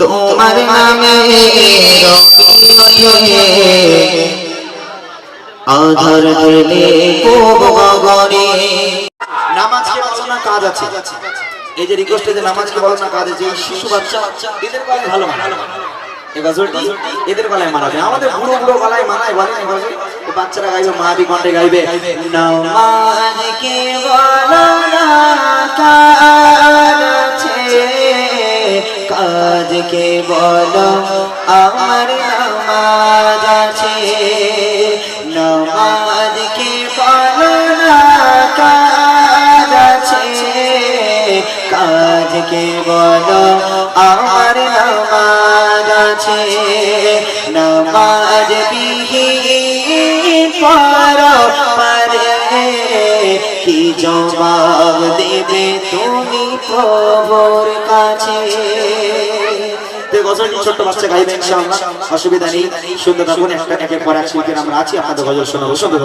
তোমার নামে আধার দিলে গগনে। নামাজকে বলো না কাজ আছে, এই যে রিকোয়েস্টে যে নামাজকে বলো না কাজ আছে, এই শিশু বাচ্চা এদের গলায় ভালো মানায়, এই গজলটি এদের গলায় মানাবে। আমাদের বুড়ো বুড়ো গলায় মানায় বলে না গজল, এই বাচ্চারা গাইবে, মাহবি কণ্ঠে গাইবে। নামাজকে বলো না কাজ আছে, কাজকে বলো আমার নামাজ আছে। নামাজকে বলো না কাজ আছে, কাজকে বলো আমার নামাজ আছে। নামাজ বিহীন পরপারে কি জবাব দেবে তুমি প্রভুর কাছে। গজলটি ছোট্ট বাচ্চা গাইবে ইনশাআল্লাহ, অসুবিধা নেই। সুন্দর থাকুন, একটা একের পর এক শিল্পীর আমরা আছি, আপনাদের গজল শোনাবো। সুন্দর